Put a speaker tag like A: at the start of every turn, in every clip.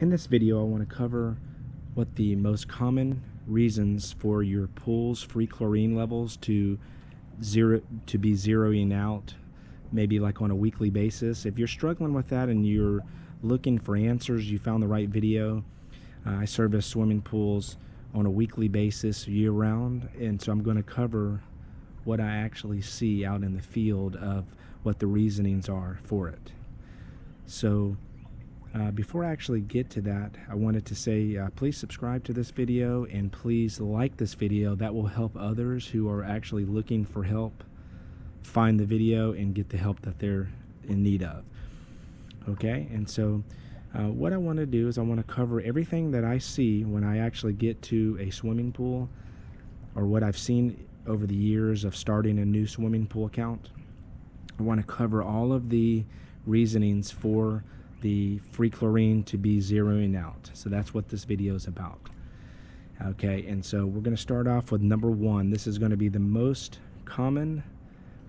A: In this video, I want to cover what the most common reasons for your pool's free chlorine levels to be zeroing out, maybe like on a weekly basis. If you're struggling with that and you're looking for answers, you found the right video. I service swimming pools on a weekly basis year-round, and so I'm going to cover what I actually see out in the field of what the reasonings are for it. So before I actually get to that, I wanted to say please subscribe to this video and please like this video. That will help others who are actually looking for help find the video and get the help that they're in need of. Okay, and so what I want to do is I want to cover everything that I see when I actually get to a swimming pool, or what I've seen over the years of starting a new swimming pool account. I want to cover all of the reasonings for the free chlorine to be zeroing out. So that's what this video is about. Okay, and so we're going to start off with number one. This is going to be the most common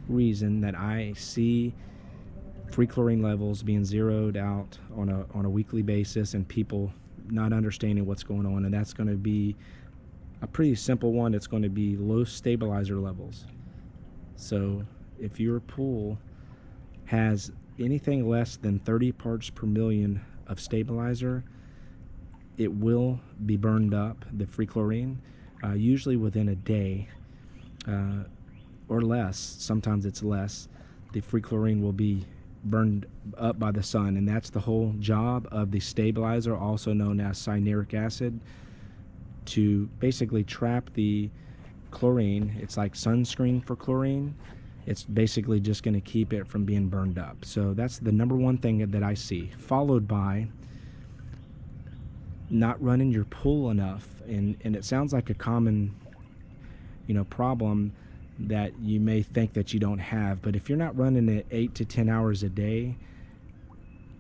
A: reason that I see free chlorine levels being zeroed out on a weekly basis and people not understanding what's going on, and that's going to be a pretty simple one. It's going to be low stabilizer levels. So if your pool has anything less than 30 parts per million of stabilizer, it will be burned up, the free chlorine, usually within a day or less. Sometimes it's less. The free chlorine will be burned up by the sun, and that's the whole job of the stabilizer, also known as cyanuric acid, to basically trap the chlorine. It's like sunscreen for chlorine. It's basically just going to keep it from being burned up. So that's the number one thing that I see, followed by not running your pool enough. And it sounds like a common problem that you may think that you don't have, but if you're not running it 8 to 10 hours a day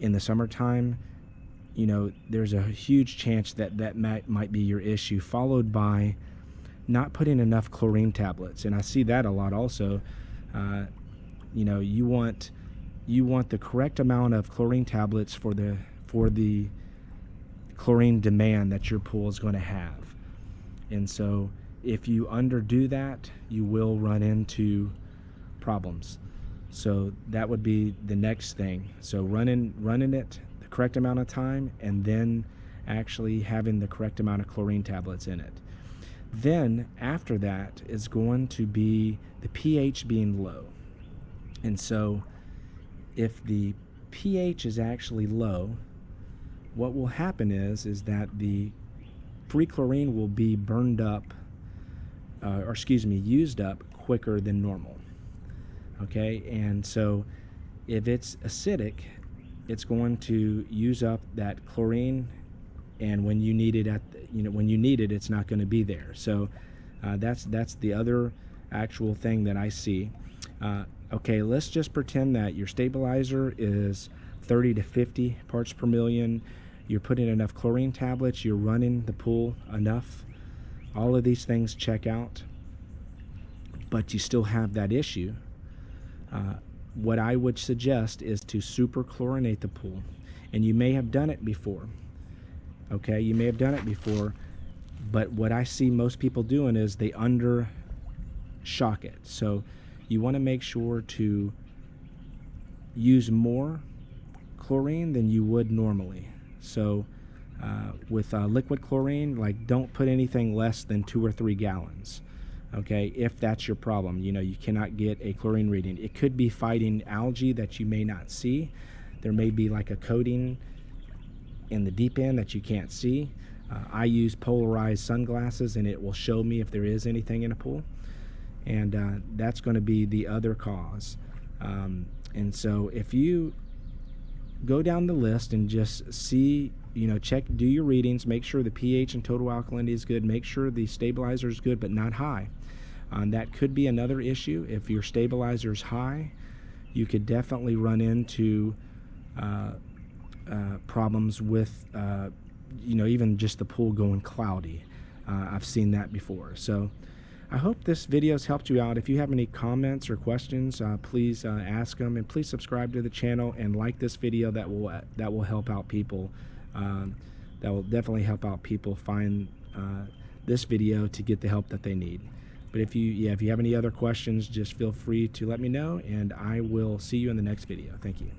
A: in the summertime, there's a huge chance that might be your issue, followed by not putting enough chlorine tablets. And I see that a lot also. You want the correct amount of chlorine tablets for the chlorine demand that your pool is going to have. And so if you underdo that, you will run into problems. So that would be the next thing. So running it the correct amount of time, and then actually having the correct amount of chlorine tablets in it. Then after that is going to be the pH being low. And so if the pH is actually low, what will happen is that the free chlorine will be burned up, used up quicker than normal. Okay, and so if it's acidic, it's going to use up that chlorine, and when you need it, it's not going to be there. So that's the other actual thing that I see. Okay, let's just pretend that your stabilizer is 30 to 50 parts per million. You're putting enough chlorine tablets, you're running the pool enough. All of these things check out, but you still have that issue. What I would suggest is to superchlorinate the pool. And you may have done it before. Okay, you may have done it before, but what I see most people doing is they under shock it. So you want to make sure to use more chlorine than you would normally. So with liquid chlorine, like, don't put anything less than 2 or 3 gallons. Okay, if that's your problem, you cannot get a chlorine reading. It could be fighting algae that you may not see. There may be like a coating in the deep end that you can't see. I use polarized sunglasses, and it will show me if there is anything in a pool, and that's going to be the other cause. And so if you go down the list and just see, do your readings, make sure the pH and total alkalinity is good, make sure the stabilizer is good but not high. That could be another issue. If your stabilizer is high, you could definitely run into problems with even just the pool going cloudy. I've seen that before. So I hope this video has helped you out. If you have any comments or questions, please ask them, and please subscribe to the channel and like this video. That will help out people that will definitely help out people find this video to get the help that they need. But if you have any other questions, just feel free to let me know, and I will see you in the next video. Thank you.